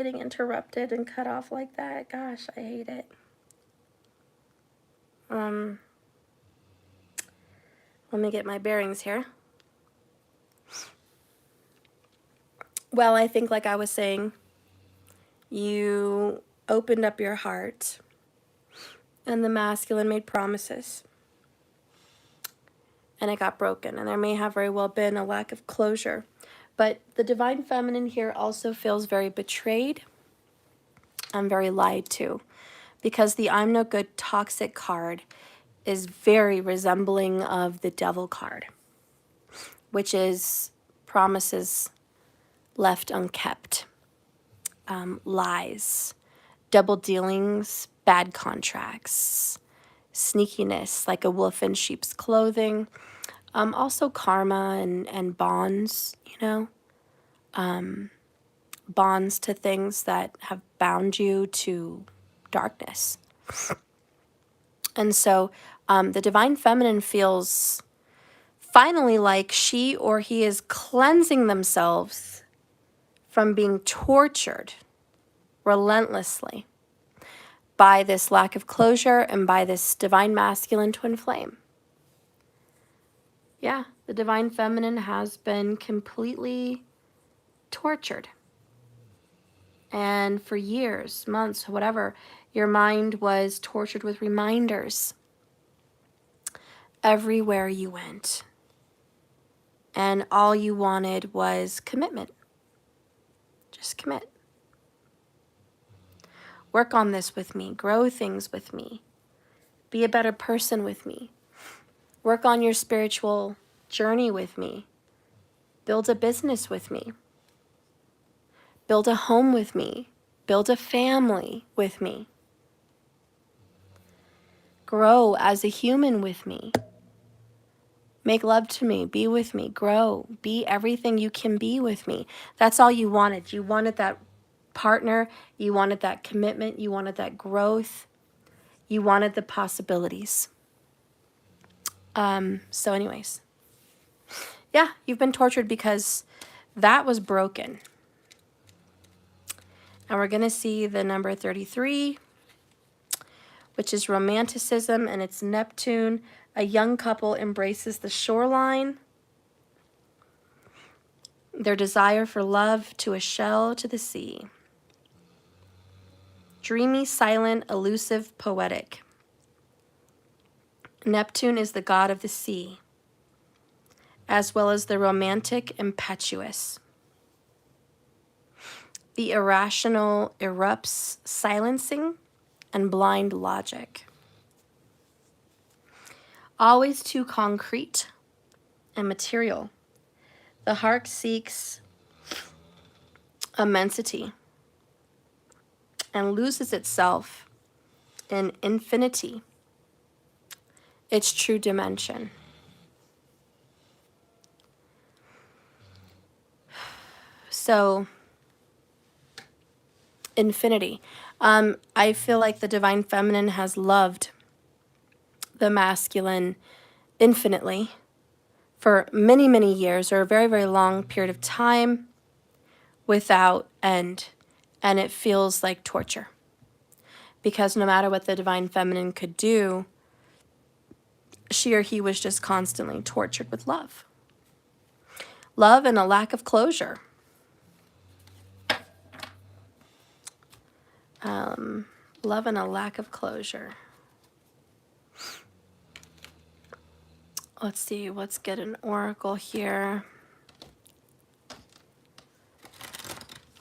getting interrupted and cut off like that. Gosh, I hate it. Let me get my bearings here. Well, I think, like I was saying, you opened up your heart and the masculine made promises and it got broken, and there may have very well been a lack of closure. But the divine feminine here also feels very betrayed and very lied to, because the I'm no good toxic card is very resembling of the devil card, which is promises left unkept, lies, double dealings, bad contracts, sneakiness like a wolf in sheep's clothing, also karma and bonds, you know, bonds to things that have bound you to darkness. And so the divine feminine feels finally like she or he is cleansing themselves from being tortured relentlessly by this lack of closure and by this divine masculine twin flame. Yeah, the divine feminine has been completely tortured. And for years, months, whatever, your mind was tortured with reminders everywhere you went. And all you wanted was commitment. Just commit. Work on this with me. Grow things with me. Be a better person with me. Work on your spiritual journey with me. Build a business with me. Build a home with me. Build a family with me. Grow as a human with me. Make love to me. Be with me. Grow. Be everything you can be with me. That's all you wanted. You wanted that partner. You wanted that commitment. You wanted that growth. You wanted the possibilities. So anyways, yeah, you've been tortured because that was broken. And we're going to see the number 33, which is romanticism, and it's Neptune. A young couple embraces the shoreline. Their desire for love to a shell to the sea. Dreamy, silent, elusive, poetic. Neptune is the god of the sea, as well as the romantic, impetuous. The irrational erupts, silencing and blind logic. Always too concrete and material. The heart seeks immensity and loses itself in infinity, its true dimension. So, infinity. I feel like the divine feminine has loved the masculine infinitely for many, many years, or a very, very long period of time without end. And it feels like torture. Because no matter what the divine feminine could do, she or he was just constantly tortured with love. Love and a lack of closure. Love and a lack of closure. Let's see, let's get an oracle here.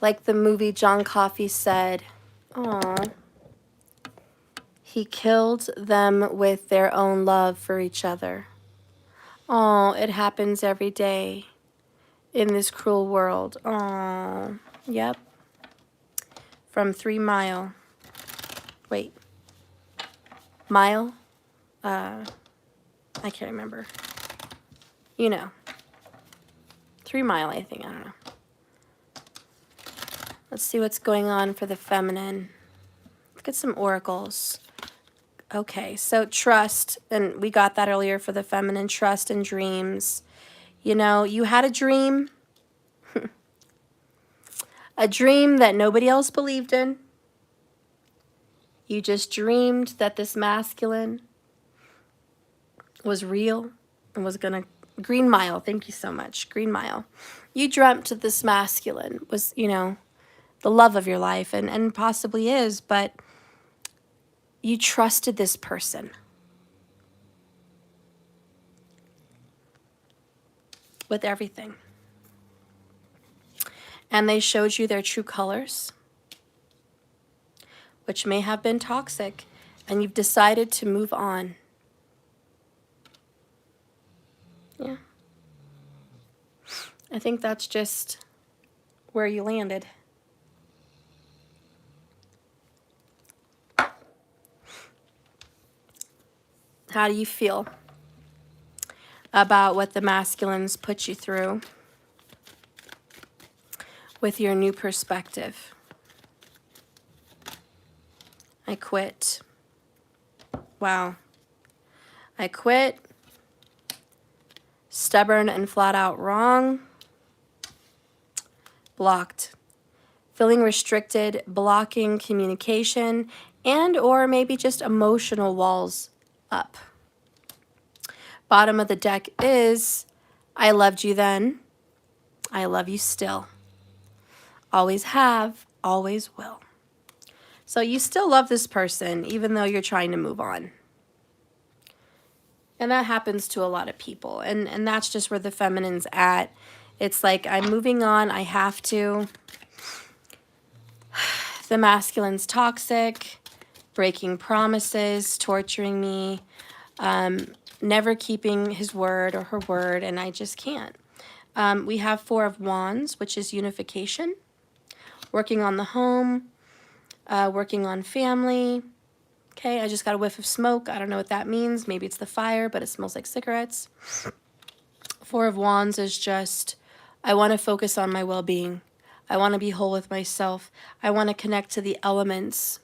Like the movie John Coffey said, oh, he killed them with their own love for each other. Oh, it happens every day in this cruel world. Oh, yep. From 3 Mile. Wait. Mile? I can't remember. You know. 3 Mile, I think. I don't know. Let's see what's going on for the feminine. Let's get some oracles. Okay, so trust, and we got that earlier for the feminine, trust and dreams. You know, you had a dream. A dream that nobody else believed in. You just dreamed that this masculine was real and was gonna, Green Mile, thank you so much, Green Mile. You dreamt that this masculine was, you know, the love of your life, and possibly is, but you trusted this person with everything. And they showed you their true colors, which may have been toxic, and you've decided to move on. Yeah. I think that's just where you landed. How do you feel about what the masculines put you through with your new perspective? I quit. Wow. I quit. Stubborn and flat out wrong. Blocked. Feeling restricted, blocking communication, and or maybe just emotional walls up. Bottom of the deck is, I loved you then. I love you still. Always have, always will. So you still love this person, even though you're trying to move on. And that happens to a lot of people. And that's just where the feminine's at. It's like, I'm moving on, I have to. The masculine's toxic, breaking promises, torturing me, never keeping his word or her word, and I just can't. We have Four of Wands, which is unification, working on the home, working on family. Okay, I just got a whiff of smoke. I don't know what that means. Maybe it's the fire, but it smells like cigarettes. Four of Wands is just, I want to focus on my well-being. I want to be whole with myself. I want to connect to the elements.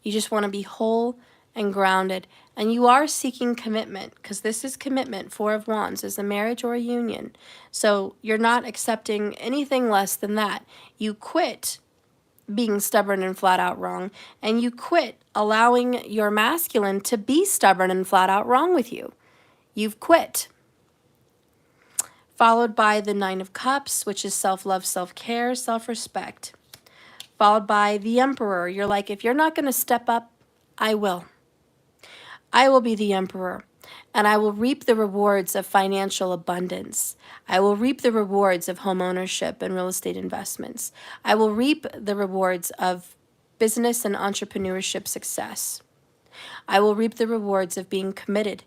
You just want to be whole and grounded. And you are seeking commitment, because this is commitment. Four of Wands is a marriage or a union. So you're not accepting anything less than that. You quit being stubborn and flat out wrong, and you quit allowing your masculine to be stubborn and flat out wrong with you. You've quit. Followed by the Nine of Cups, which is self-love, self-care, self-respect. Followed by the Emperor. You're like, if you're not going to step up, I will. I will be the Emperor, and I will reap the rewards of financial abundance. I will reap the rewards of home ownership and real estate investments. I will reap the rewards of business and entrepreneurship success. I will reap the rewards of being committed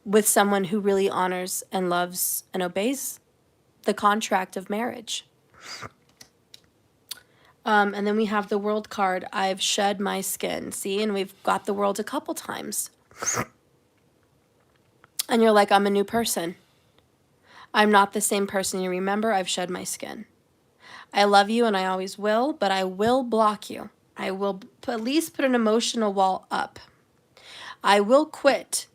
with someone who really honors and loves and obeys the contract of marriage. And then we have the World card. I've shed my skin. See, and we've got the World a couple times. And you're like, I'm a new person. I'm not the same person you remember. I've shed my skin. I love you and I always will, but I will block you. I will at least put an emotional wall up. I will quit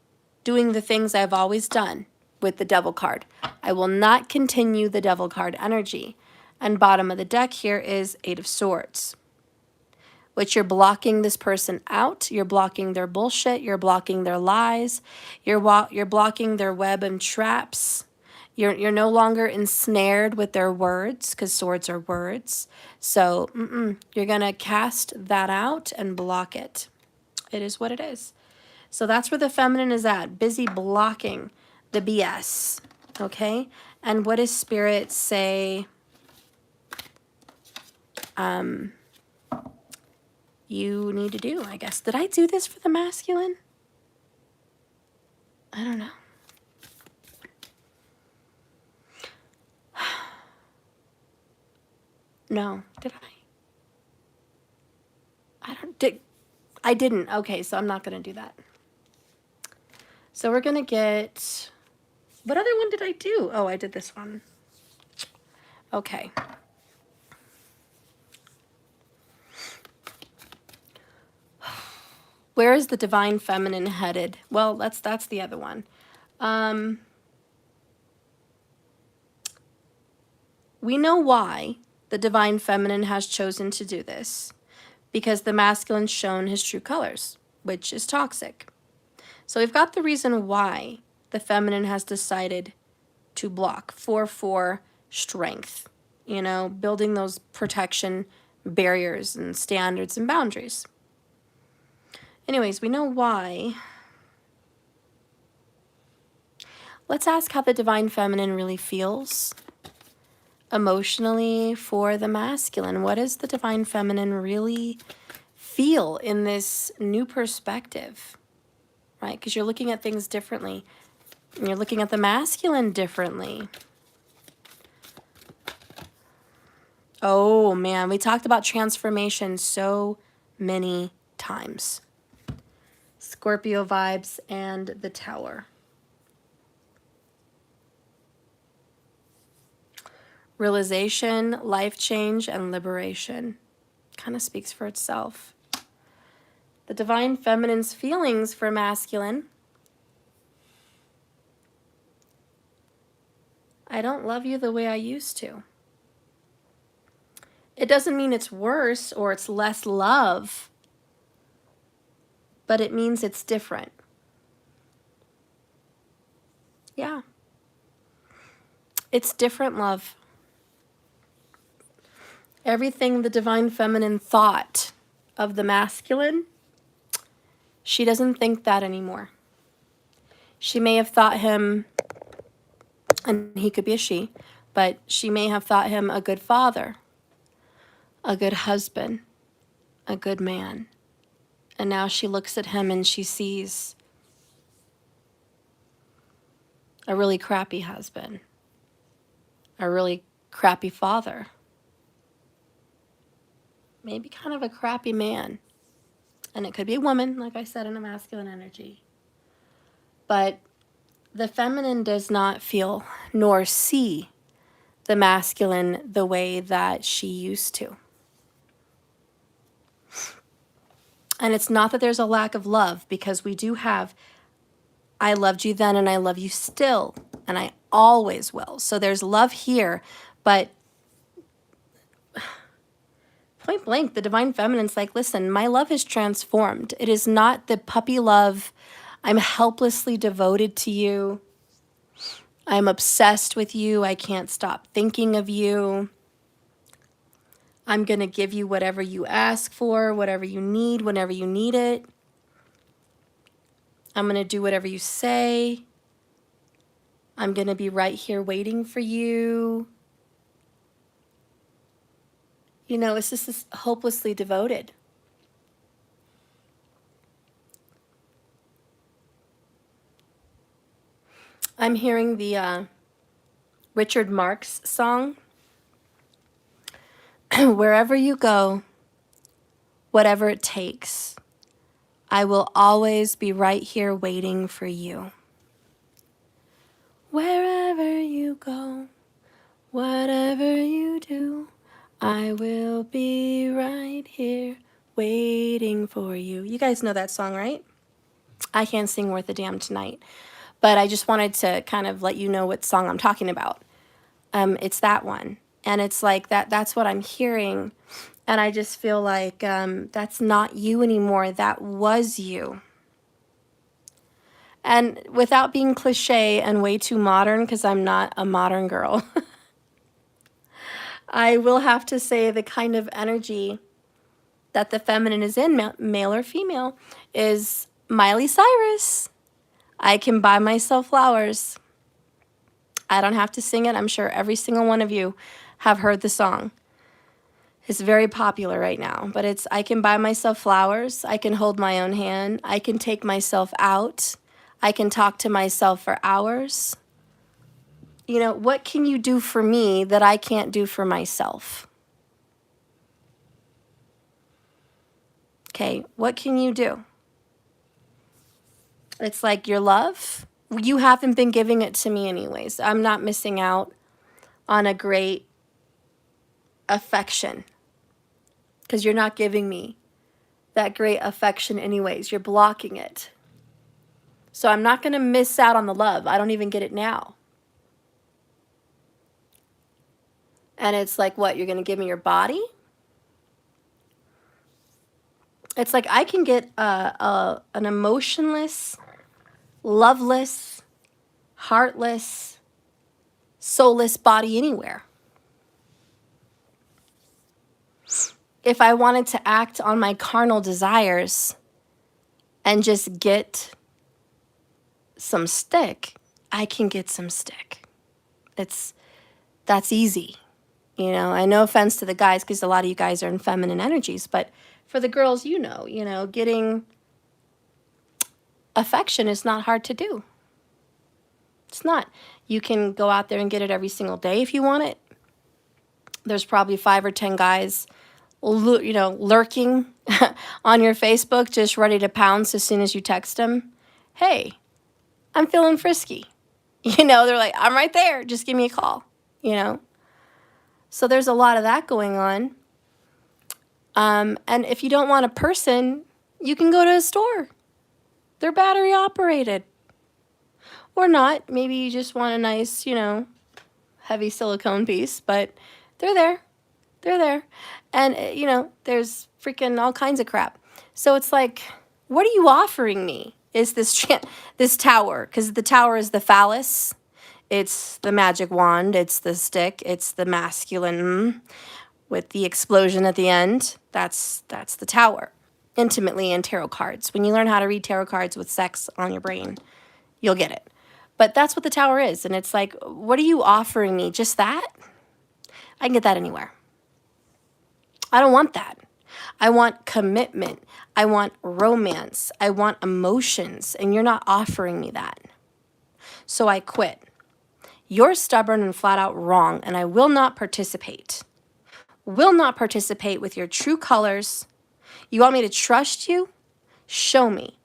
doing the things I've always done with the Devil card. I will not continue the Devil card energy. And bottom of the deck here is Eight of Swords, which you're blocking this person out. You're blocking their bullshit. You're blocking their lies. You're blocking their web and traps. You're no longer ensnared with their words, because swords are words. So you're going to cast that out and block it. It is what it is. So that's where the feminine is at, busy blocking the BS. Okay? And what does Spirit say you need to do, I guess? Did I do this for the masculine? I don't know. No, did I? I didn't. Okay, so I'm not going to do that. So we're going to get, what other one did I do? Oh, I did this one. Okay. Where is the divine feminine headed? Well, that's the other one. We know why the divine feminine has chosen to do this because the masculine's shown his true colors, which is toxic. So we've got the reason why the feminine has decided to block. 4-4 strength, you know, building those protection barriers and standards and boundaries. Anyways, we know why. Let's ask how the divine feminine really feels emotionally for the masculine. What does the divine feminine really feel in this new perspective, right? Because you're looking at things differently. And you're looking at the masculine differently. Oh man, we talked about transformation so many times. Scorpio vibes and the Tower. Realization, life change, and liberation. Kind of speaks for itself. The divine feminine's feelings for masculine. I don't love you the way I used to. It doesn't mean it's worse or it's less love, but it means it's different. Yeah. It's different love. Everything the divine feminine thought of the masculine, she doesn't think that anymore. She may have thought him, and he could be a she, but she may have thought him a good father, a good husband, a good man. And now she looks at him and she sees a really crappy husband, a really crappy father, maybe kind of a crappy man. And it could be a woman, like I said, in a masculine energy. But the feminine does not feel nor see the masculine the way that she used to. And it's not that there's a lack of love, because we do have, I loved you then and I love you still, and I always will. So there's love here, but point blank, the divine feminine's like, listen, my love is transformed. It is not the puppy love. I'm helplessly devoted to you. I'm obsessed with you. I can't stop thinking of you. I'm going to give you whatever you ask for, whatever you need, whenever you need it. I'm going to do whatever you say. I'm going to be right here waiting for you. You know, it's just this hopelessly devoted. I'm hearing the Richard Marx song. Wherever you go, whatever it takes, I will always be right here waiting for you. Wherever you go, whatever you do, I will be right here waiting for you. You guys know that song, right? I can't sing worth a damn tonight, but I just wanted to kind of let you know what song I'm talking about. It's that one. And it's like that's what I'm hearing. And I just feel like that's not you anymore. That was you. And without being cliche and way too modern, because I'm not a modern girl, I will have to say the kind of energy that the feminine is in, male or female, is Miley Cyrus. I can buy myself flowers. I don't have to sing it. I'm sure every single one of you have heard the song. It's very popular right now, but it's, I can buy myself flowers. I can hold my own hand. I can take myself out. I can talk to myself for hours. You know, what can you do for me that I can't do for myself? Okay, what can you do? It's like your love. You haven't been giving it to me anyways. I'm not missing out on a great affection because you're not giving me that great affection anyways. You're blocking it. So I'm not going to miss out on the love. I don't even get it now. And it's like, what, you're going to give me your body? It's like I can get an emotionless, loveless, heartless, soulless body anywhere. If I wanted to act on my carnal desires and just get some stick, I can get some stick. That's easy. You know, I no offense to the guys, because a lot of you guys are in feminine energies, but for the girls, you know, getting affection is not hard to do. It's not. You can go out there and get it every single day if you want it. There's probably 5 or 10 guys, you know, lurking on your Facebook, just ready to pounce as soon as you text them. Hey, I'm feeling frisky. You know, they're like, I'm right there. Just give me a call, you know. So there's a lot of that going on. And if you don't want a person, you can go to a store. They're battery operated. Or not. Maybe you just want a nice, you know, heavy silicone piece, but they're there. They're there. And, you know, there's freaking all kinds of crap. So it's like, what are you offering me? Is this tower? Because the tower is the phallus. It's the magic wand. It's the stick. It's the masculine with the explosion at the end. That's the tower. Intimately in tarot cards. When you learn how to read tarot cards with sex on your brain, you'll get it. But that's what the tower is. And it's like, what are you offering me? Just that? I can get that anywhere. I don't want that. I want commitment. I want romance. I want emotions. And you're not offering me that. So I quit. You're stubborn and flat out wrong, and I will not participate. Will not participate with your true colors. You want me to trust you? Show me.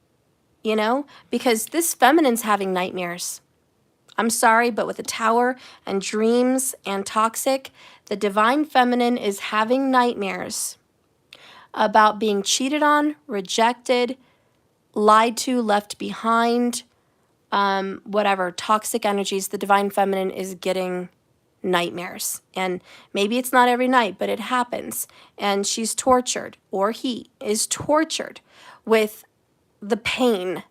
You know? Because this feminine's having nightmares. I'm sorry, but with the tower and dreams and toxic, the divine feminine is having nightmares about being cheated on, rejected, lied to, left behind, whatever, toxic energies. The divine feminine is getting nightmares. And maybe it's not every night, but it happens. And she's tortured, or he is tortured with the pain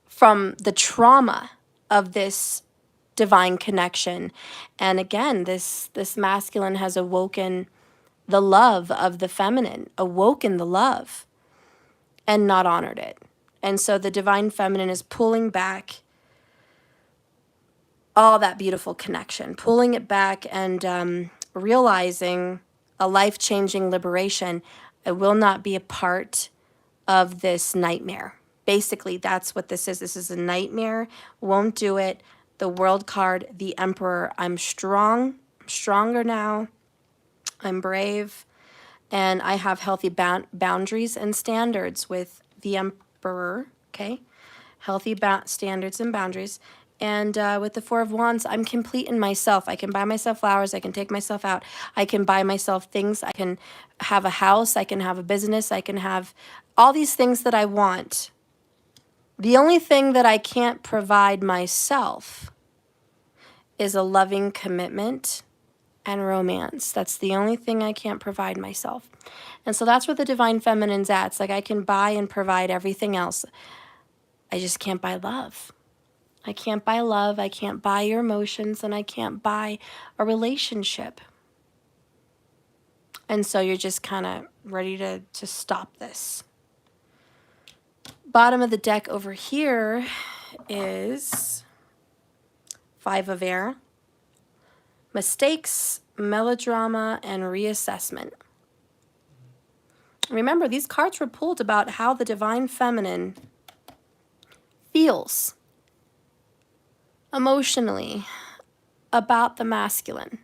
from the trauma of this divine connection. And again, this masculine has awoken the love of the feminine, awoken the love, and not honored it. And so the divine feminine is pulling back all that beautiful connection, pulling it back and realizing a life-changing liberation. I will not be a part of this nightmare. Basically, that's what this is. This is a nightmare. Won't do it. The World card, the Emperor. I'm strong. I'm stronger now. I'm brave. And I have healthy boundaries and standards with the Emperor. Okay? Healthy standards and boundaries. And with the Four of Wands, I'm complete in myself. I can buy myself flowers. I can take myself out. I can buy myself things. I can have a house. I can have a business. I can have all these things that I want. The only thing that I can't provide myself is a loving commitment and romance. That's the only thing I can't provide myself. And so that's where the divine feminine's at. It's like I can buy and provide everything else. I just can't buy love. I can't buy love. I can't buy your emotions, and I can't buy a relationship. And so you're just kind of ready to stop this. Bottom of the deck over here is 5 of Air. Mistakes, melodrama, and reassessment. Remember, these cards were pulled about how the divine feminine feels emotionally about the masculine.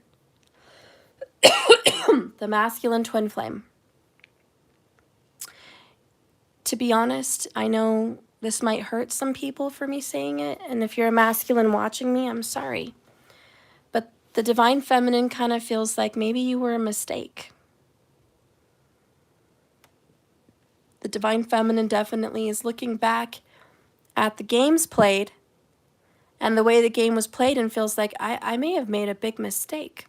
The masculine twin flame. To be honest, I know this might hurt some people for me saying it, and if you're a masculine watching me, I'm sorry. But the divine feminine kind of feels like maybe you were a mistake. The divine feminine definitely is looking back at the games played and the way the game was played and feels like I may have made a big mistake.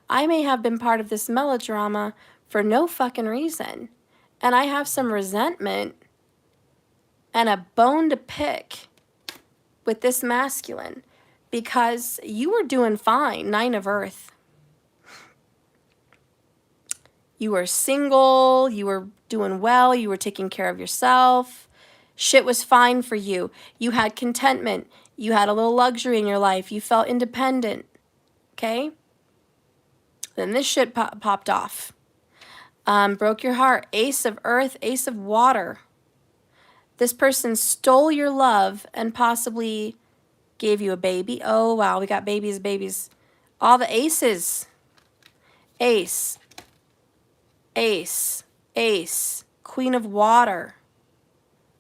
I may have been part of this melodrama for no fucking reason. And I have some resentment and a bone to pick with this masculine because you were doing fine, 9 of Earth. You were single, you were doing well, you were taking care of yourself. Shit was fine for you. You had contentment. You had a little luxury in your life. You felt independent. Okay? Then this shit popped off. Broke your heart. Ace of Earth, Ace of Water. This person stole your love and possibly gave you a baby. Oh, wow. We got babies. All the aces. Ace. Ace. Ace. Queen of Water.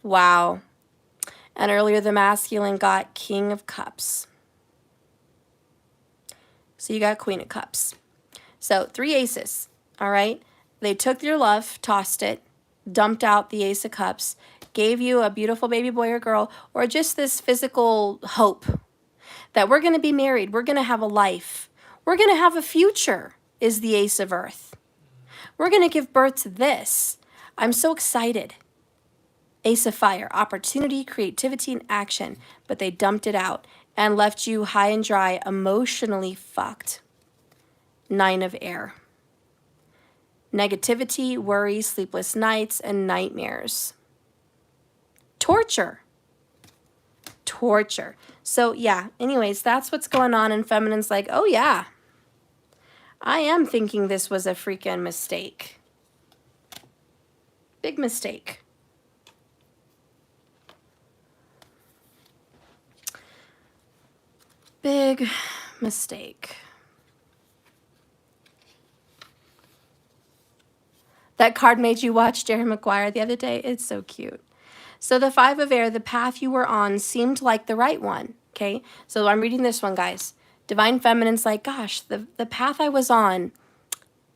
Wow. And earlier the masculine got King of Cups. So you got Queen of Cups. So 3 aces. All right. They took your love, tossed it, dumped out the Ace of Cups, gave you a beautiful baby boy or girl, or just this physical hope that we're going to be married, we're going to have a life, we're going to have a future, is the Ace of Earth. We're going to give birth to this. I'm so excited. Ace of Fire, opportunity, creativity, and action, but they dumped it out and left you high and dry, emotionally fucked. 9 of Air. Negativity, worry, sleepless nights, and nightmares. Torture. Torture. So yeah, anyways, that's what's going on, and feminine's like, oh yeah, I am thinking this was a freaking mistake. Big mistake. Big mistake. That card made you watch Jerry Maguire the other day. It's so cute. So the 5 of Air, the path you were on seemed like the right one, okay? So I'm reading this one, guys. Divine Feminine's like, gosh, the path I was on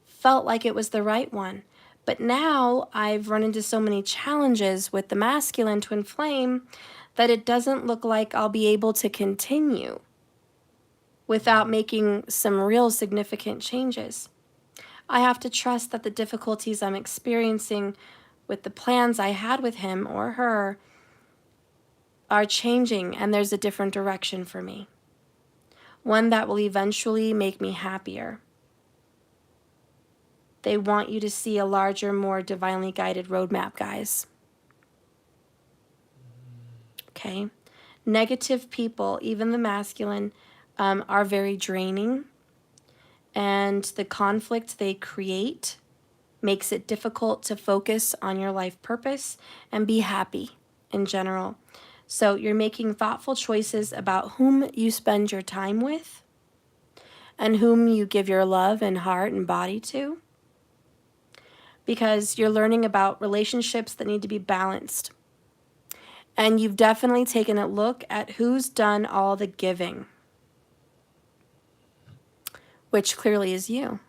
felt like it was the right one. But now I've run into so many challenges with the masculine twin flame that it doesn't look like I'll be able to continue without making some real significant changes. I have to trust that the difficulties I'm experiencing with the plans I had with him or her are changing, and there's a different direction for me. One that will eventually make me happier. They want you to see a larger, more divinely guided roadmap, guys. Okay? Negative people, even the masculine, are very draining. And the conflict they create makes it difficult to focus on your life purpose and be happy in general. So you're making thoughtful choices about whom you spend your time with and whom you give your love and heart and body to, because you're learning about relationships that need to be balanced. And you've definitely taken a look at who's done all the giving, which clearly is you.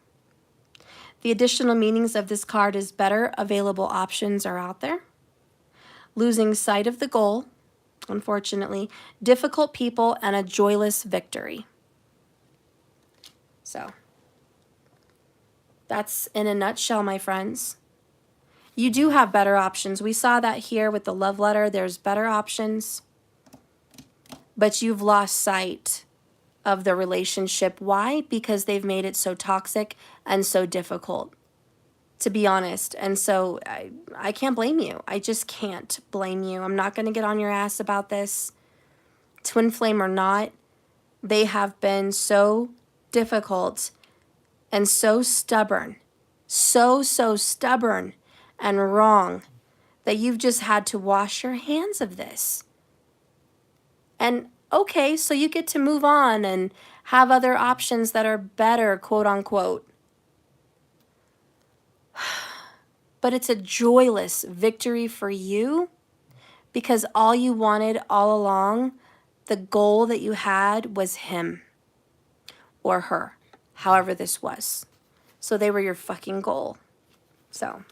The additional meanings of this card is better available options are out there. Losing sight of the goal, unfortunately, difficult people, and a joyless victory. So, that's in a nutshell, my friends. You do have better options. We saw that here with the love letter. There's better options. But you've lost sight of the relationship. Why? Because they've made it so toxic and so difficult, to be honest. And so I can't blame you. I just can't blame you. I'm not going to get on your ass about this. Twin flame or not, they have been so difficult and so stubborn, so stubborn and wrong that you've just had to wash your hands of this. And okay, so you get to move on and have other options that are better, quote unquote. But it's a joyless victory for you because all you wanted all along, the goal that you had was him or her, however this was. So they were your fucking goal. So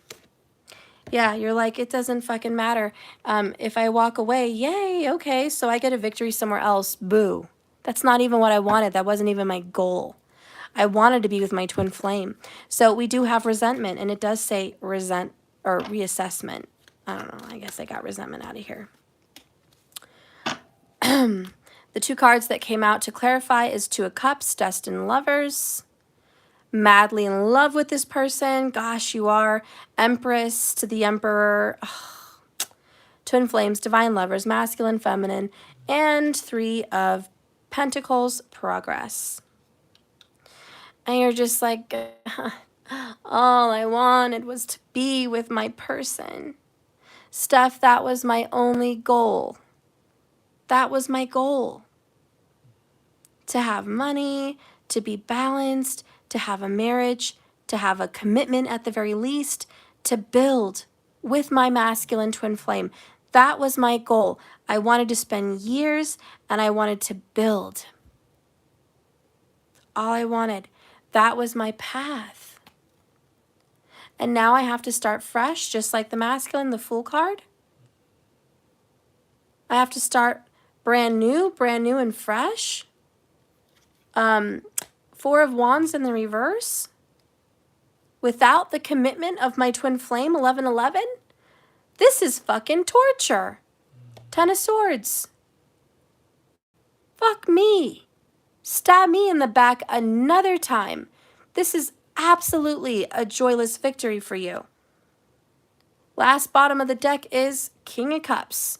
yeah, you're like, it doesn't fucking matter. If I walk away, yay, okay, so I get a victory somewhere else. Boo. That's not even what I wanted. That wasn't even my goal. I wanted to be with my twin flame. So we do have resentment, and it does say resent or reassessment. I don't know. I guess I got resentment out of here. The two cards that came out to clarify is Two of Cups, destined lovers. Madly in love with this person. Gosh, you are. Empress to the Emperor. Oh. Twin flames, divine lovers, masculine, feminine. And Three of Pentacles, progress. And you're just like, all I wanted was to be with my person. Steph, that was my only goal. That was my goal. To have money, to be balanced, to have a marriage, to have a commitment at the very least, to build with my masculine twin flame. That was my goal. I wanted to spend years and I wanted to build. All I wanted. That was my path. And now I have to start fresh, just like the masculine, the Fool card. I have to start brand new and fresh. Four of Wands in the reverse. Without the commitment of my twin flame, 1111. This is fucking torture. Ten of Swords. Fuck me. Stab me in the back another time. This is absolutely a joyless victory for you. Last bottom of the deck is King of Cups.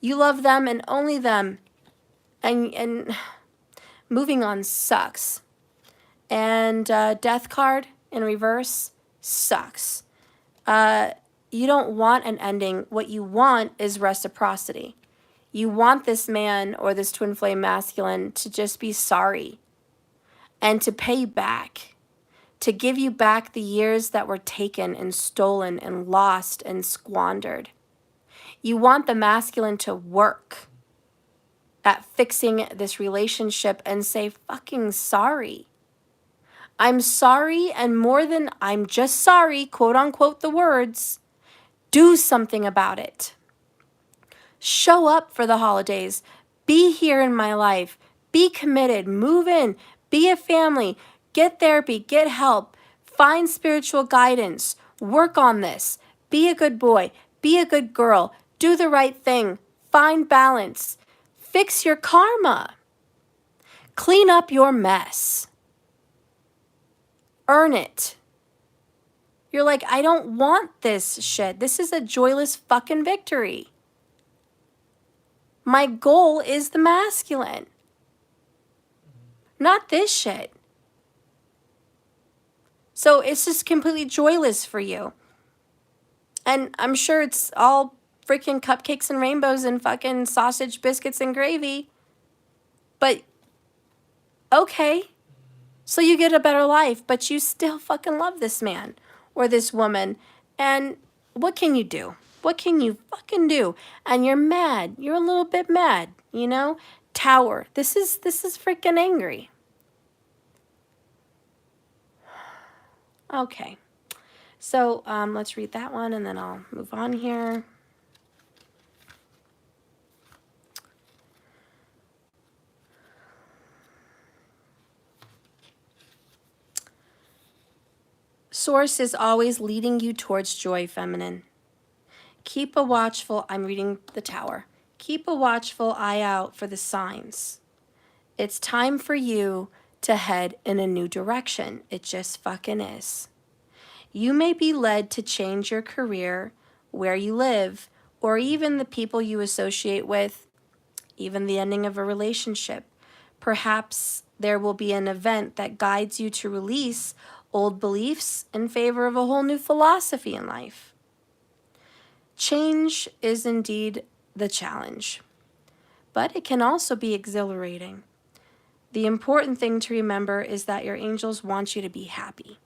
You love them and only them. And moving on sucks. And Death card in reverse sucks. You don't want an ending. What you want is reciprocity. You want this man or this twin flame masculine to just be sorry and to pay you back, to give you back the years that were taken and stolen and lost and squandered. You want the masculine to work at fixing this relationship and say fucking sorry. I'm sorry, and more than I'm just sorry, quote unquote the words, do something about it. Show up for the holidays. Be here in my life. Be committed. Move in. Be a family. Get therapy. Get help. Find spiritual guidance. Work on this. Be a good boy. Be a good girl. Do the right thing. Find balance. Fix your karma. Clean up your mess. Earn it. You're like, I don't want this shit. This is a joyless fucking victory. My goal is the masculine. Not this shit. So it's just completely joyless for you. And I'm sure it's all freaking cupcakes and rainbows and fucking sausage, biscuits, and gravy. But, okay. So you get a better life, but you still fucking love this man or this woman. And what can you do? What can you fucking do? And you're mad. You're a little bit mad, you know? Tower. This is freaking angry. Okay. So let's read that one and then I'll move on here. Source is always leading you towards joy, feminine. Keep a watchful, I'm reading the Tower. Keep a watchful eye out for the signs. It's time for you to head in a new direction. It just fucking is. You may be led to change your career, where you live, or even the people you associate with, even the ending of a relationship. Perhaps there will be an event that guides you to release old beliefs in favor of a whole new philosophy in life. Change is indeed the challenge, but it can also be exhilarating. The important thing to remember is that your angels want you to be happy,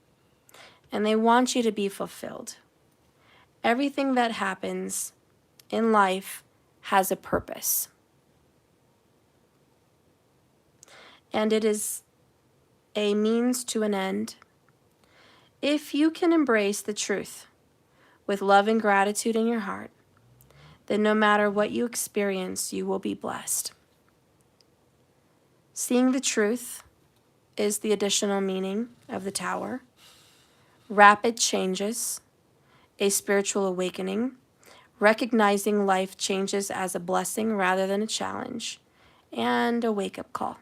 and they want you to be fulfilled. Everything that happens in life has a purpose, and it is a means to an end. If you can embrace the truth with love and gratitude in your heart, then no matter what you experience, you will be blessed. Seeing the truth is the additional meaning of the Tower. Rapid changes, a spiritual awakening, recognizing life changes as a blessing rather than a challenge, and a wake-up call.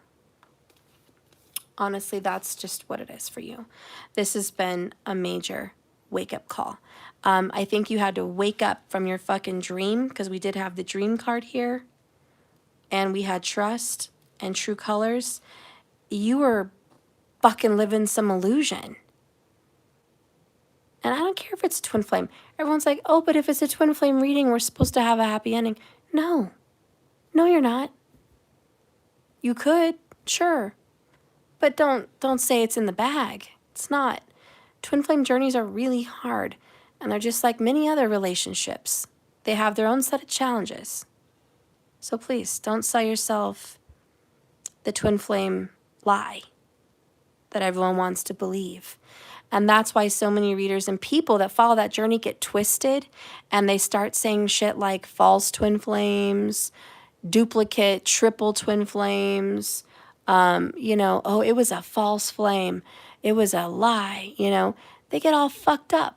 Honestly, that's just what it is for you. This has been a major wake-up call. I think you had to wake up from your fucking dream, because we did have the dream card here, and we had trust and true colors. You were fucking living some illusion. And I don't care if it's a twin flame. Everyone's like, oh, but if it's a twin flame reading, we're supposed to have a happy ending. No. No, you're not. You could, sure. But don't say it's in the bag. It's not. Twin flame journeys are really hard, and they're just like many other relationships. They have their own set of challenges. So please, don't sell yourself the twin flame lie that everyone wants to believe. And that's why so many readers and people that follow that journey get twisted, and they start saying shit like false twin flames, duplicate, triple twin flames, oh, it was a false flame. It was a lie, They get all fucked up.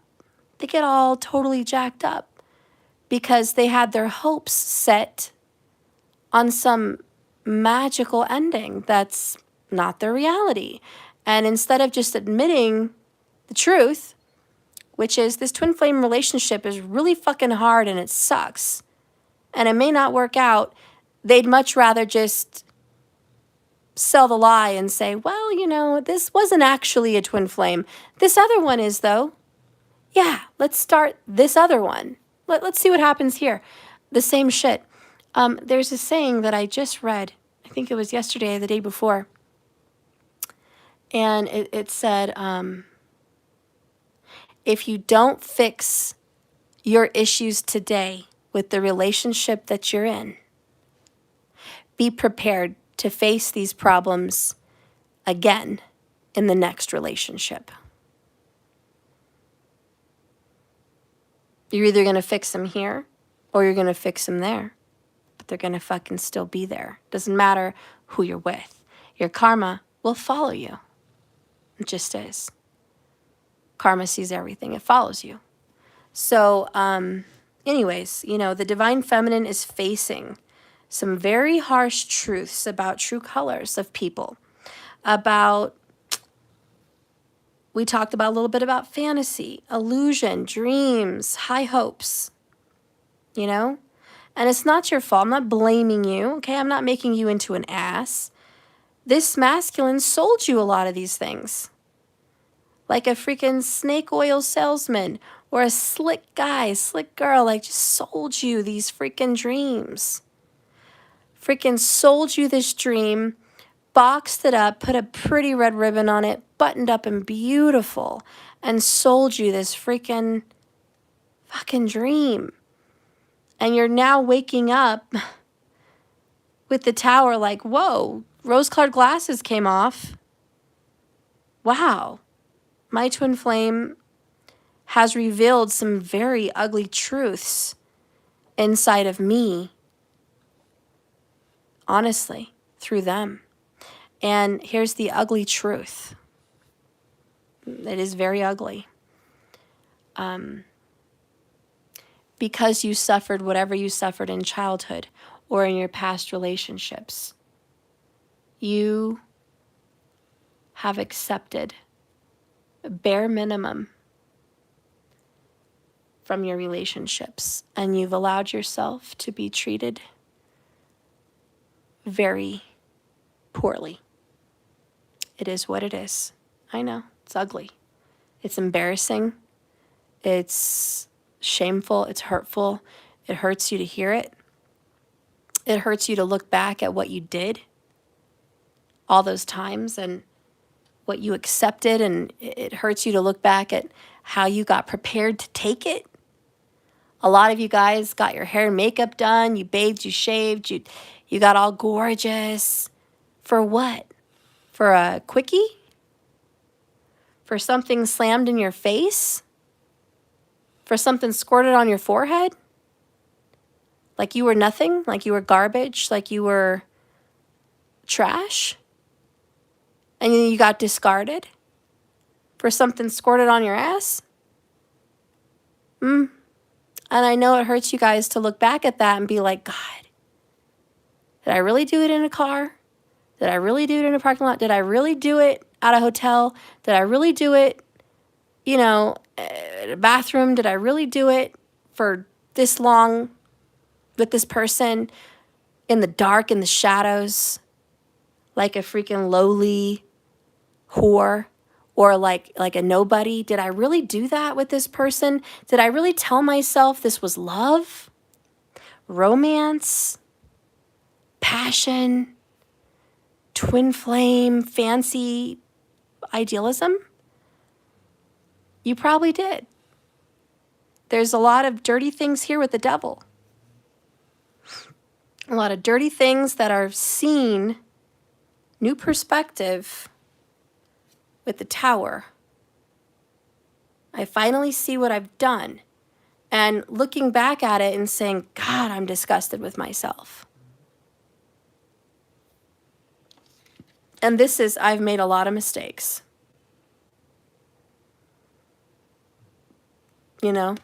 They get all totally jacked up because they had their hopes set on some magical ending that's not their reality. And instead of just admitting the truth, which is this twin flame relationship is really fucking hard and it sucks, and it may not work out, they'd much rather just sell the lie and say, well, this wasn't actually a twin flame. This other one is, though. Yeah, let's start this other one. Let's see what happens here. The same shit. There's a saying that I just read. I think it was yesterday or the day before. And it said, if you don't fix your issues today with the relationship that you're in, be prepared to face these problems again in the next relationship. You're either going to fix them here or you're going to fix them there. But they're going to fucking still be there. Doesn't matter who you're with. Your karma will follow you. It just is. Karma sees everything. It follows you. So, anyways, the divine feminine is facing some very harsh truths about true colors of people. We talked about a little bit about fantasy, illusion, dreams, high hopes, And it's not your fault. I'm not blaming you, okay? I'm not making you into an ass. This masculine sold you a lot of these things. Like a freaking snake oil salesman or a slick guy, slick girl, just sold you these freaking dreams. Freaking sold you this dream, boxed it up, put a pretty red ribbon on it, buttoned up and beautiful, and sold you this freaking fucking dream. And you're now waking up with the Tower like, whoa, rose-colored glasses came off. Wow, my twin flame has revealed some very ugly truths inside of me, honestly, through them. And here's the ugly truth. It is very ugly. Because you suffered whatever you suffered in childhood or in your past relationships, you have accepted a bare minimum from your relationships, and you've allowed yourself to be treated very poorly. It is what it is. I know, it's ugly. It's embarrassing. It's shameful. It's hurtful. It hurts you to hear it. It hurts you to look back at what you did all those times and what you accepted, and it hurts you to look back at how you got prepared to take it. A lot of you guys got your hair and makeup done, you bathed, you shaved, you got all gorgeous. For what? For a quickie? For something slammed in your face? For something squirted on your forehead? Like you were nothing? Like you were garbage? Like you were trash? And then you got discarded for something squirted on your ass? And I know it hurts you guys to look back at that and be like, God, did I really do it in a car? Did I really do it in a parking lot? Did I really do it at a hotel? Did I really do it, you know, at a bathroom? Did I really do it for this long with this person in the dark, in the shadows, like a freaking lowly whore or like a nobody? Did I really do that with this person? Did I really tell myself this was love, romance, passion, twin flame, fancy idealism? You probably did. There's a lot of dirty things here with the devil. A lot of dirty things that are seen, new perspective with the Tower. I finally see what I've done. And looking back at it and saying, God, I'm disgusted with myself. And this is, I've made a lot of mistakes. You know?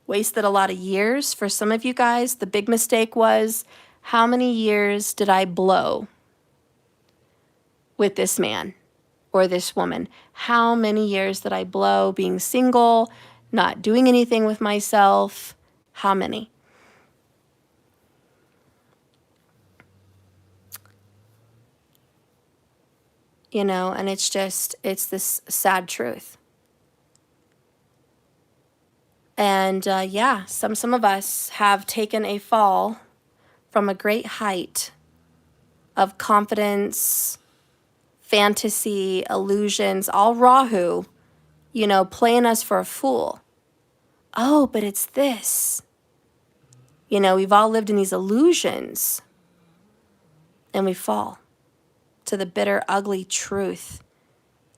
Wasted a lot of years. For some of you guys, the big mistake was, how many years did I blow with this man or this woman? How many years did I blow being single, not doing anything with myself? How many? You know, and it's this sad truth. And yeah, some of us have taken a fall from a great height of confidence, fantasy, illusions, all Rahu, you know, playing us for a fool. Oh, but it's this. You know, we've all lived in these illusions and we fall to the bitter, ugly truth,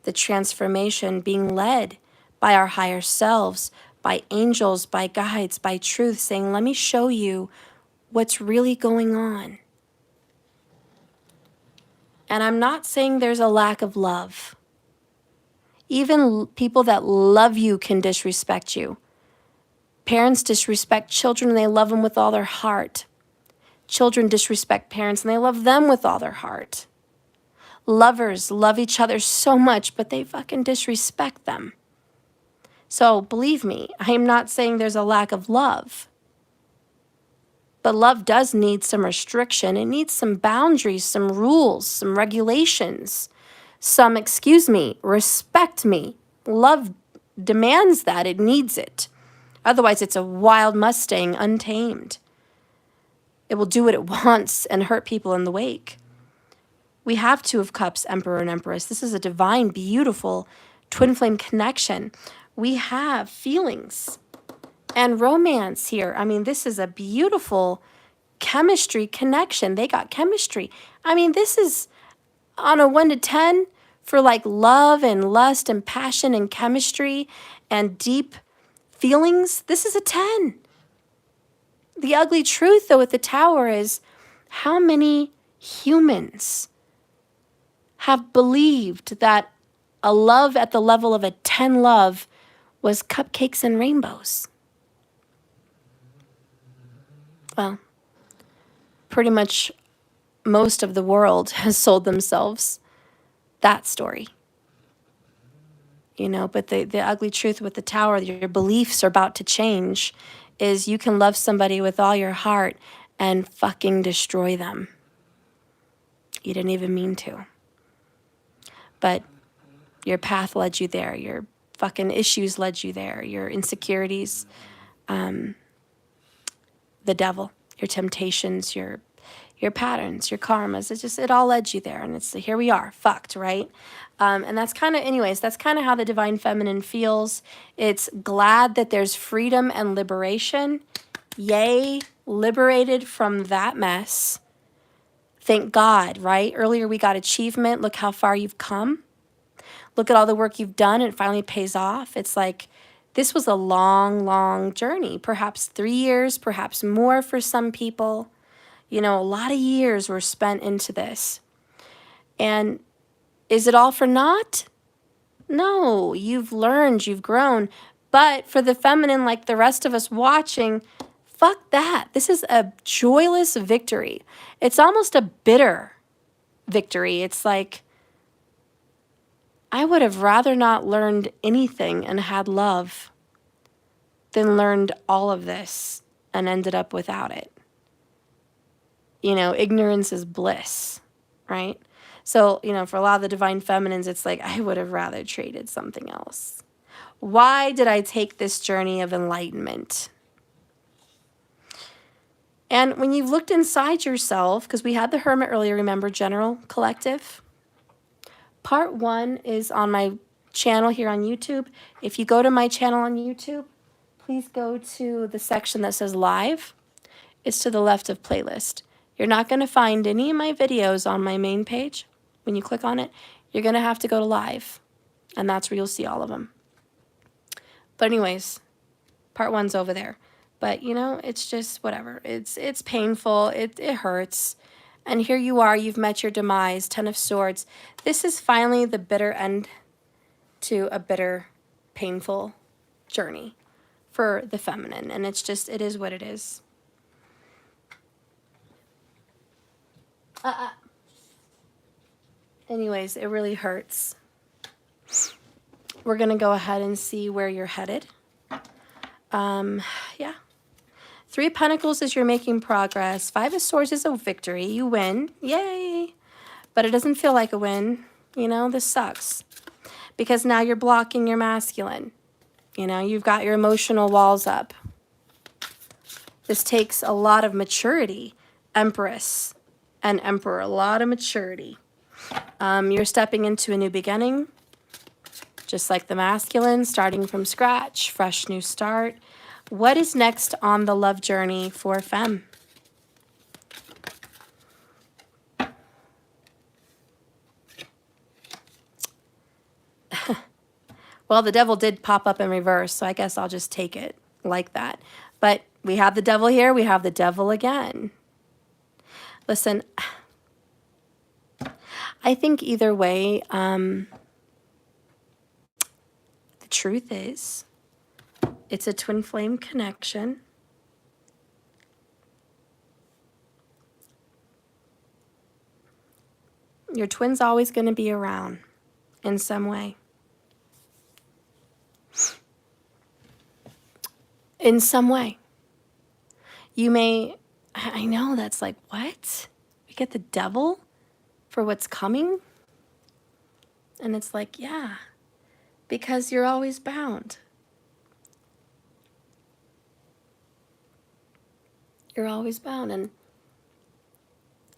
the transformation being led by our higher selves, by angels, by guides, by truth, saying, let me show you what's really going on. And I'm not saying there's a lack of love. Even people that love you can disrespect you. Parents disrespect children and they love them with all their heart. Children disrespect parents and they love them with all their heart. Lovers love each other so much, but they fucking disrespect them. So believe me, I am not saying there's a lack of love. But love does need some restriction. It needs some boundaries, some rules, some regulations, some, respect me. Love demands that. It needs it. Otherwise, it's a wild Mustang, untamed. It will do what it wants and hurt people in the wake. We have Two of Cups, Emperor and Empress. This is a divine, beautiful twin flame connection. We have feelings and romance here. I mean, this is a beautiful chemistry connection. They got chemistry. I mean, this is on a 1 to 10 for like love and lust and passion and chemistry and deep feelings. This is a 10. The ugly truth, though, with the Tower is how many humans have believed that a love at the level of a 10 love was cupcakes and rainbows. Well, pretty much most of the world has sold themselves that story. You know, but the ugly truth with the Tower, your beliefs are about to change, is you can love somebody with all your heart and fucking destroy them. You didn't even mean to. But your path led you there. Your fucking issues led you there. Your insecurities, the devil, your temptations, your patterns, your karmas. It all led you there. And it's here we are, fucked, right? And that's kind of, anyways, that's kind of how the Divine Feminine feels. It's glad that there's freedom and liberation. Yay, liberated from that mess. Thank God, right? Earlier we got achievement. Look how far you've come. Look at all the work you've done. It finally pays off. It's like this was a long, long journey. Perhaps 3 years, perhaps more for some people. You know, a lot of years were spent into this. And is it all for naught? No, you've learned, you've grown. But for the feminine, like the rest of us watching, fuck that. This is a joyless victory. It's almost a bitter victory. It's like, I would have rather not learned anything and had love than learned all of this and ended up without it. You know, ignorance is bliss, right? So, you know, for a lot of the divine feminines, it's like, I would have rather traded something else. Why did I take this journey of enlightenment? And when you've looked inside yourself, because we had the Hermit earlier, remember, General Collective? Part 1 is on my channel here on YouTube. If you go to my channel on YouTube, please go to the section that says Live. It's to the left of playlist. You're not going to find any of my videos on my main page. When you click on it, you're going to have to go to Live. And that's where you'll see all of them. But anyways, part 1's over there. But, you know, it's just whatever. It's painful. It hurts. And here you are. You've met your demise. 10 of Swords. This is finally the bitter end to a bitter, painful journey for the feminine. And it's just, it is what it is. Anyways, it really hurts. We're going to go ahead and see where you're headed. Yeah. 3 of Pentacles is you're making progress. 5 of Swords is a victory. You win. Yay. But it doesn't feel like a win. You know, this sucks. Because now you're blocking your masculine. You know, you've got your emotional walls up. This takes a lot of maturity. Empress and Emperor, a lot of maturity. You're stepping into a new beginning. Just like the masculine, starting from scratch, fresh new start. What is next on the love journey for Femme? Well, the devil did pop up in reverse, so I guess I'll just take it like that. But we have the devil here, we have the devil again. Listen, I think either way, the truth is, it's a twin flame connection. Your twin's always going to be around in some way. In some way. You may, I know that's like, what? We get the devil for what's coming? And it's like, yeah, because you're always bound. You're always bound. And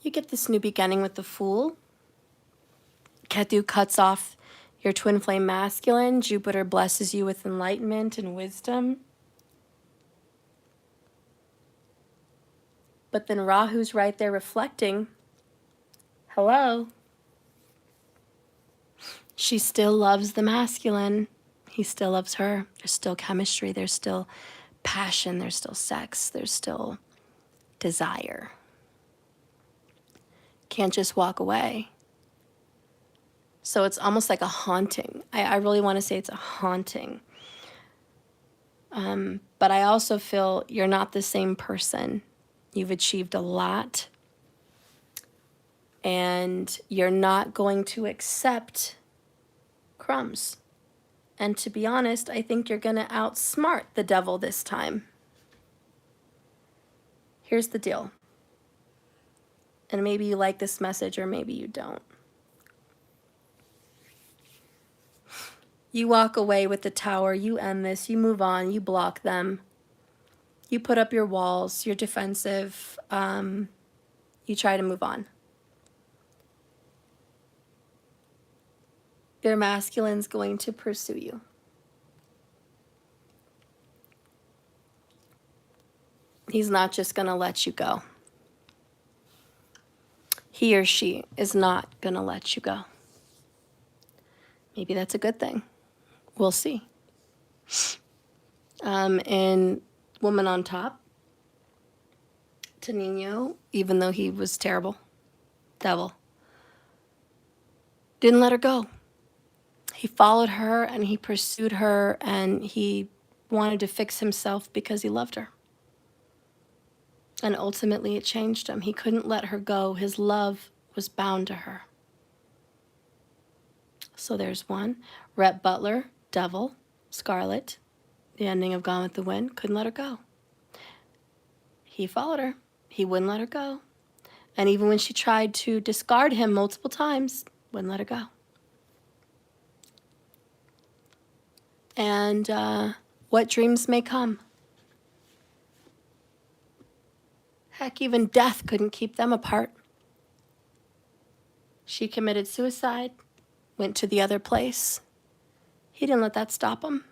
you get this new beginning with the Fool. Ketu cuts off your twin flame masculine. Jupiter blesses you with enlightenment and wisdom. But then Rahu's right there reflecting. Hello. She still loves the masculine. He still loves her. There's still chemistry. There's still passion. There's still sex. There's still desire. Can't just walk away. So it's almost like a haunting. I really want to say it's a haunting. But I also feel you're not the same person. You've achieved a lot. And you're not going to accept crumbs. And to be honest, I think you're going to outsmart the devil this time. Here's the deal. And maybe you like this message or maybe you don't. You walk away with the Tower, you end this, you move on, you block them. You put up your walls, you're defensive, you try to move on. Your masculine's going to pursue you. He's not just going to let you go. He or she is not going to let you go. Maybe that's a good thing. We'll see. And Woman on Top, Tenino, even though he was terrible, devil. didn't let her go. He followed her and he pursued her and he wanted to fix himself because he loved her. And ultimately it changed him. He couldn't let her go. His love was bound to her. So there's one. Rhett Butler, Devil, Scarlet, the ending of Gone with the Wind, couldn't let her go. He followed her. He wouldn't let her go. And even when she tried to discard him multiple times, wouldn't let her go. And what dreams may come. Heck, even death couldn't keep them apart. She committed suicide, went to the other place. He didn't let that stop him.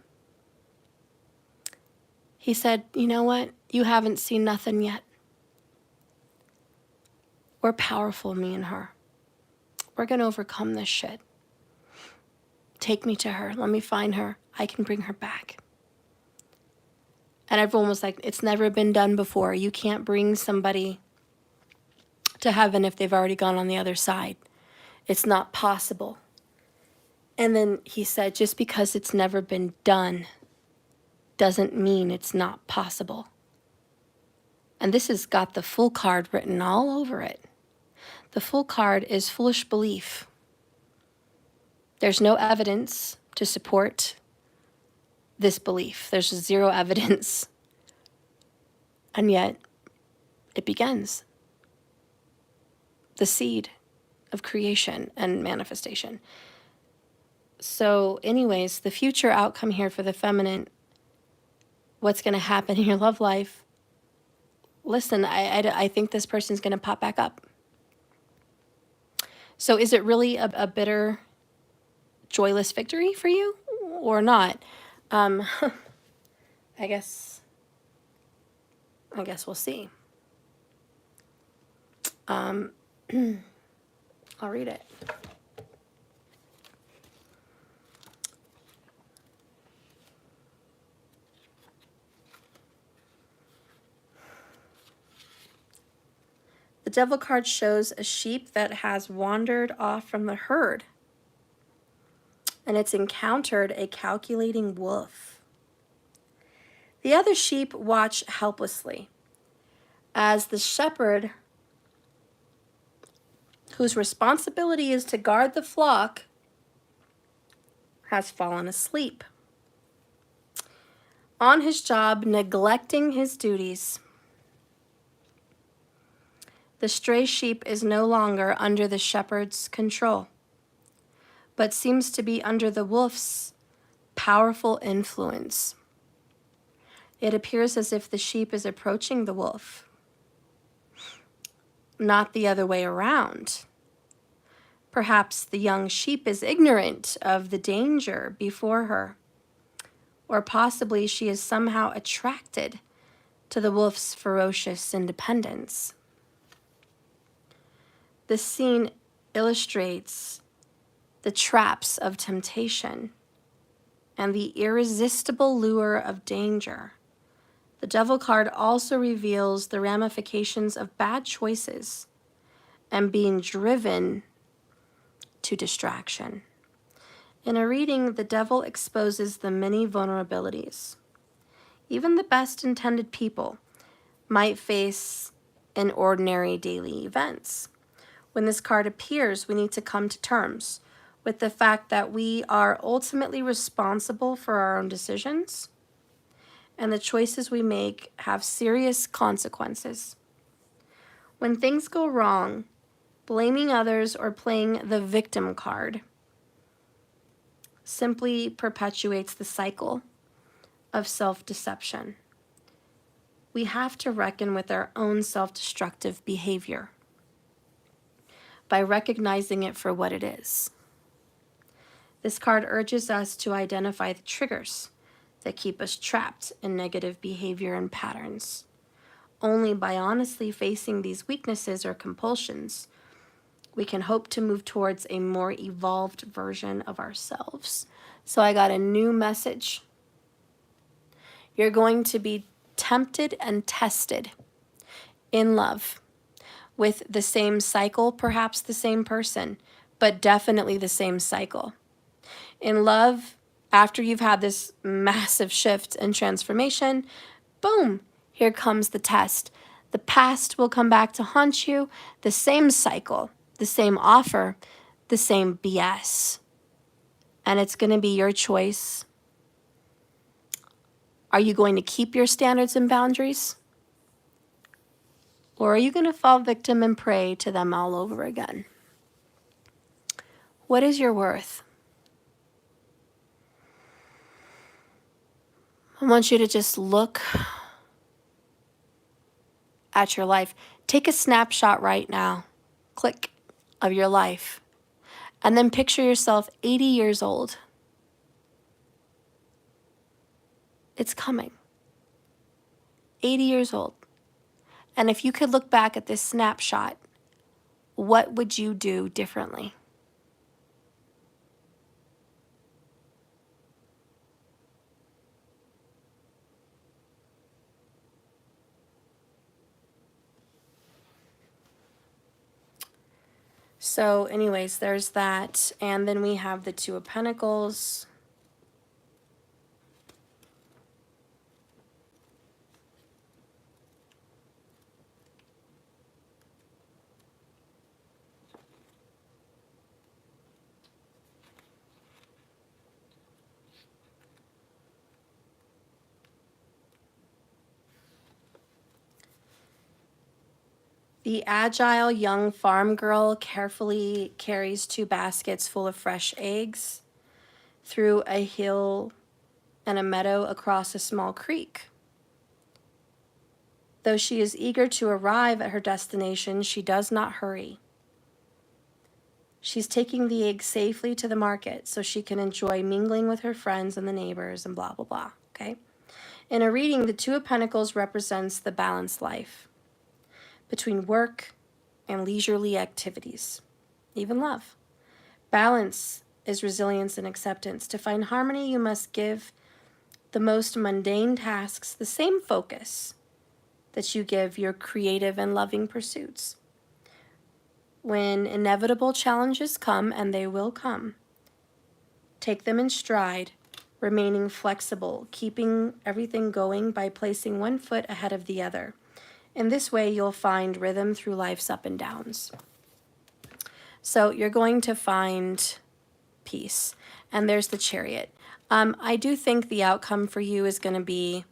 He said, you know what? You haven't seen nothing yet. We're powerful, me and her. We're going to overcome this shit. Take me to her. Let me find her. I can bring her back. And everyone was like, it's never been done before. You can't bring somebody to heaven if they've already gone on the other side. It's not possible. And then he said, just because it's never been done doesn't mean it's not possible. And this has got the Fool card written all over it. The Fool card is foolish belief. There's no evidence to support this belief. There's zero evidence. And yet, it begins. The seed of creation and manifestation. So anyways, the future outcome here for the feminine, what's going to happen in your love life, listen, I think this person's going to pop back up. So is it really a bitter, joyless victory for you or not? I guess we'll see. I'll read it. The Devil card shows a sheep that has wandered off from the herd, and it's encountered a calculating wolf. The other sheep watch helplessly as the shepherd, whose responsibility is to guard the flock, has fallen asleep. On his job, neglecting his duties. The stray sheep is no longer under the shepherd's control, but seems to be under the wolf's powerful influence. It appears as if the sheep is approaching the wolf, not the other way around. Perhaps the young sheep is ignorant of the danger before her, or possibly she is somehow attracted to the wolf's ferocious independence. This scene illustrates the traps of temptation and the irresistible lure of danger. The Devil card also reveals the ramifications of bad choices and being driven to distraction. In a reading, the Devil exposes the many vulnerabilities. Even the best intended people might face in ordinary daily events. When this card appears, we need to come to terms with the fact that we are ultimately responsible for our own decisions, and the choices we make have serious consequences. When things go wrong, blaming others or playing the victim card simply perpetuates the cycle of self-deception. We have to reckon with our own self-destructive behavior by recognizing it for what it is. This card urges us to identify the triggers that keep us trapped in negative behavior and patterns. Only by honestly facing these weaknesses or compulsions, we can hope to move towards a more evolved version of ourselves. So I got a new message. You're going to be tempted and tested in love with the same cycle, perhaps the same person, but definitely the same cycle. In love, after you've had this massive shift and transformation, boom, here comes the test. The past will come back to haunt you, the same cycle, the same offer, the same BS. And it's going to be your choice. Are you going to keep your standards and boundaries? Or are you going to fall victim and prey to them all over again? What is your worth? I want you to just look at your life. Take a snapshot right now, click, of your life, and then picture yourself 80 years old. It's coming. 80 years old. And if you could look back at this snapshot, what would you do differently? So anyways, there's that. And then we have the Two of Pentacles. The agile young farm girl carefully carries 2 baskets full of fresh eggs through a hill and a meadow across a small creek. Though she is eager to arrive at her destination, she does not hurry. She's taking the eggs safely to the market so she can enjoy mingling with her friends and the neighbors and blah, blah, blah, okay? In a reading, the Two of Pentacles represents the balanced life between work and leisurely activities, even love. Balance is resilience and acceptance. To find harmony, you must give the most mundane tasks the same focus that you give your creative and loving pursuits. When inevitable challenges come, and they will come, take them in stride, remaining flexible, keeping everything going by placing one foot ahead of the other. In this way, you'll find rhythm through life's up and downs. So you're going to find peace. And there's the Chariot. I do think the outcome for you is going to be,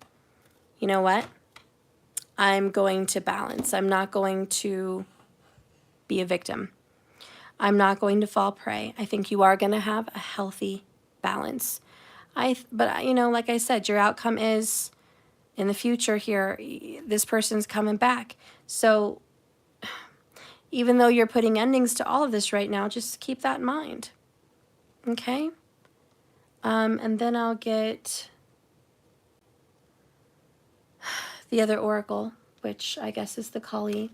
you know what? I'm going to balance. I'm not going to be a victim. I'm not going to fall prey. I think you are going to have a healthy balance. But you know, like I said, your outcome is in the future here, this person's coming back. So even though you're putting endings to all of this right now, just keep that in mind. Okay? And then I'll get the other oracle, which I guess is the Kali.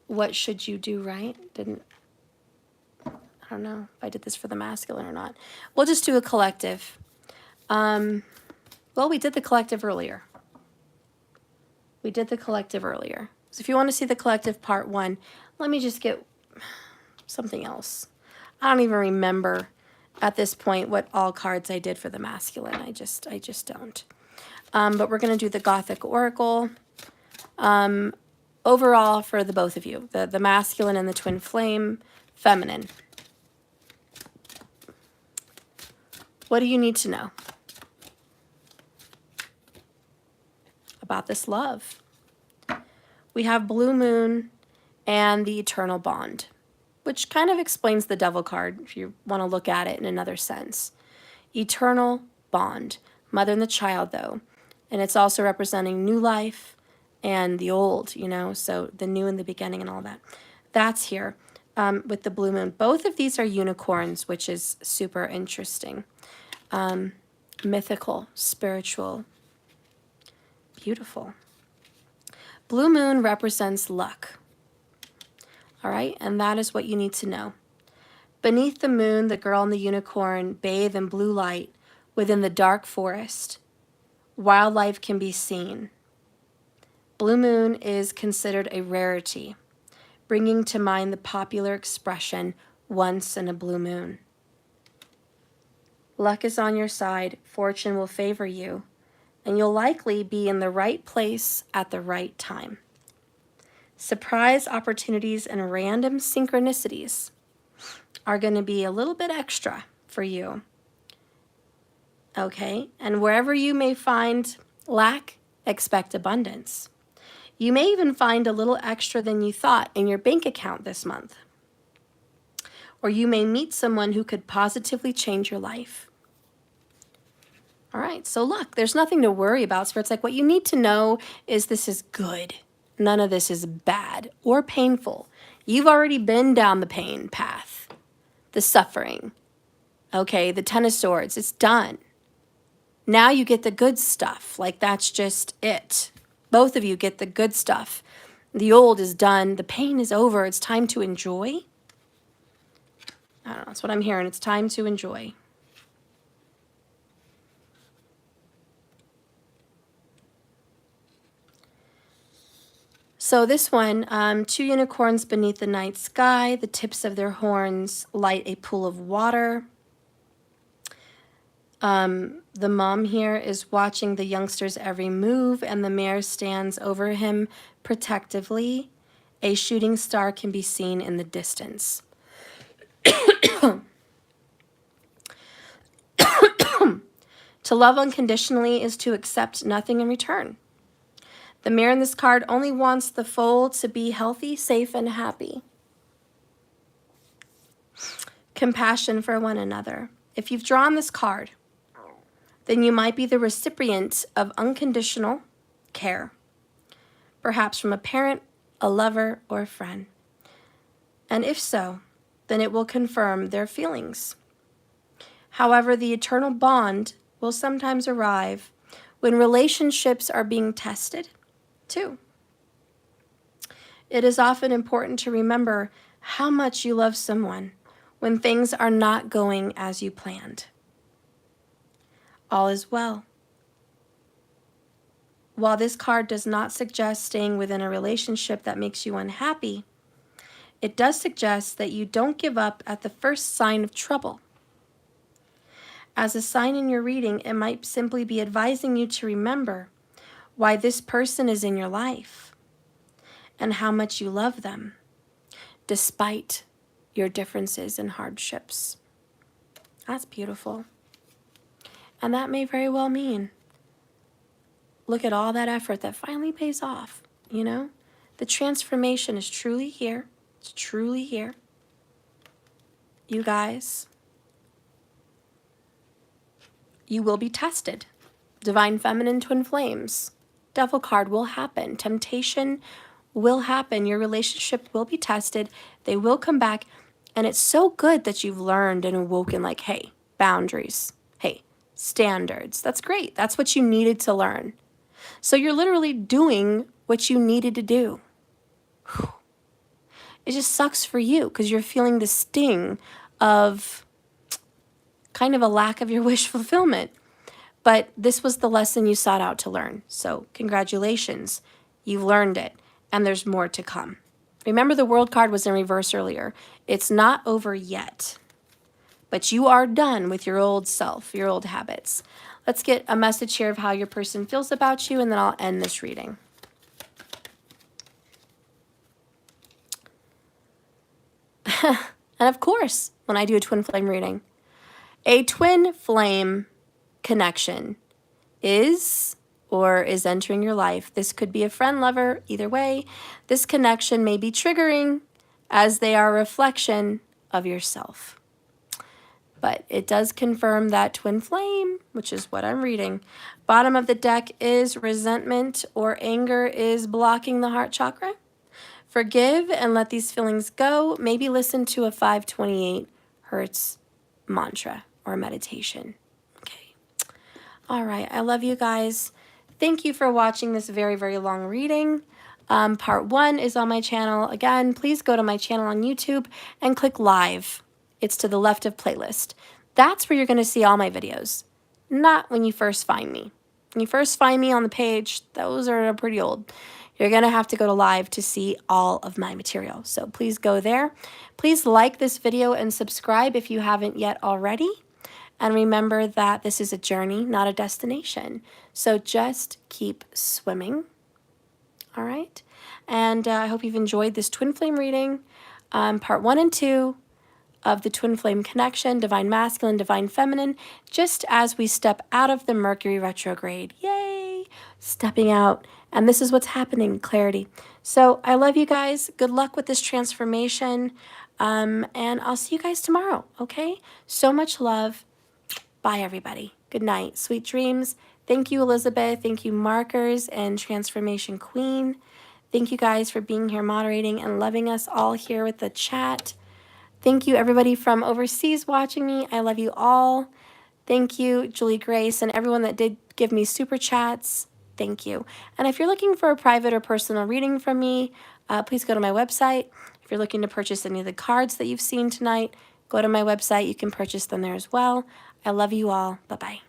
What should you do, right? I don't know if I did this for the masculine or not. We'll just do a collective. Well, we did the collective earlier. So if you want to see the collective part 1, let me just get something else. I don't even remember at this point what all cards I did for the masculine. I just don't. But we're going to do the Gothic Oracle. Overall for the both of you, the masculine and the twin flame, feminine. What do you need to know about this love? We have Blue Moon and the Eternal Bond, which kind of explains the Devil card if you want to look at it in another sense. Eternal Bond, mother and the child though, and it's also representing new life and the old, you know, so the new and the beginning and all that. That's here with the Blue Moon. Both of these are unicorns, which is super interesting. Mythical, spiritual, beautiful. Blue Moon represents luck. All right, and that is what you need to know. Beneath the moon, the girl and the unicorn bathe in blue light within the dark forest. Wildlife can be seen. Blue Moon is considered a rarity, bringing to mind the popular expression, once in a blue moon. Luck is on your side, fortune will favor you, and you'll likely be in the right place at the right time. Surprise opportunities and random synchronicities are going to be a little bit extra for you. Okay? And wherever you may find lack, expect abundance. You may even find a little extra than you thought in your bank account this month. Or you may meet someone who could positively change your life. All right, so look, there's nothing to worry about. Spirit's like, what you need to know is this is good. None of this is bad or painful. You've already been down the pain path, the suffering, okay, the Ten of Swords. It's done. Now you get the good stuff. Like, that's just it. Both of you get the good stuff. The old is done. The pain is over. It's time to enjoy. I don't know. That's what I'm hearing. It's time to enjoy. So this one, 2 unicorns beneath the night sky. The tips of their horns light a pool of water. The mom here is watching the youngster's every move, and the mayor stands over him protectively. A shooting star can be seen in the distance. To love unconditionally is to accept nothing in return. The mirror in this card only wants the foal to be healthy, safe, and happy. Compassion for one another. If you've drawn this card, then you might be the recipient of unconditional care, perhaps from a parent, a lover, or a friend. And if so, then it will confirm their feelings. However, the eternal bond will sometimes arrive when relationships are being tested, too. It is often important to remember how much you love someone when things are not going as you planned. All is well. While this card does not suggest staying within a relationship that makes you unhappy, it does suggest that you don't give up at the first sign of trouble. As a sign in your reading, it might simply be advising you to remember why this person is in your life and how much you love them, despite your differences and hardships. That's beautiful. And that may very well mean, look at all that effort that finally pays off, you know? The transformation is truly here. It's truly here. You guys, you will be tested. Divine Feminine, Twin Flames. Devil card will happen. Temptation will happen. Your relationship will be tested. They will come back. And it's so good that you've learned and awoken, like, hey, boundaries. Hey, standards. That's great. That's what you needed to learn. So you're literally doing what you needed to do. Whew. It just sucks for you because you're feeling the sting of kind of a lack of your wish fulfillment. But this was the lesson you sought out to learn. So congratulations, you've learned it, and there's more to come. Remember, the World card was in reverse earlier. It's not over yet, but you are done with your old self, your old habits. Let's get a message here of how your person feels about you, and then I'll end this reading. And of course, when I do a twin flame reading, a twin flame connection is or is entering your life. This could be a friend, lover, either way. This connection may be triggering as they are a reflection of yourself. But it does confirm that twin flame, which is what I'm reading. Bottom of the deck is resentment or anger is blocking the heart chakra. Forgive and let these feelings go. Maybe listen to a 528 hertz mantra or meditation. Okay. All right. I love you guys. Thank you for watching this very, very long reading. Part 1 is on my channel. Again, please go to my channel on YouTube and click live. It's to the left of playlist. That's where you're going to see all my videos, not when you first find me. When you first find me on the page, those are pretty old. You're going to have to go to live to see all of my material. So please go there. Please like this video and subscribe if you haven't yet already. And remember that this is a journey, not a destination. So just keep swimming. All right. And I hope you've enjoyed this twin flame reading, part 1 and 2 of the twin flame connection, divine masculine, divine feminine, just as we step out of the Mercury retrograde. Yay! Stepping out. And this is what's happening, clarity. So I love you guys. Good luck with this transformation. And I'll see you guys tomorrow, okay? So much love. Bye, everybody. Good night. Sweet dreams. Thank you, Elizabeth. Thank you, Markers and Transformation Queen. Thank you guys for being here, moderating, and loving us all here with the chat. Thank you, everybody from overseas watching me. I love you all. Thank you, Julie Grace, and everyone that did give me super chats. Thank you. And if you're looking for a private or personal reading from me, please go to my website. If you're looking to purchase any of the cards that you've seen tonight, go to my website. You can purchase them there as well. I love you all. Bye-bye.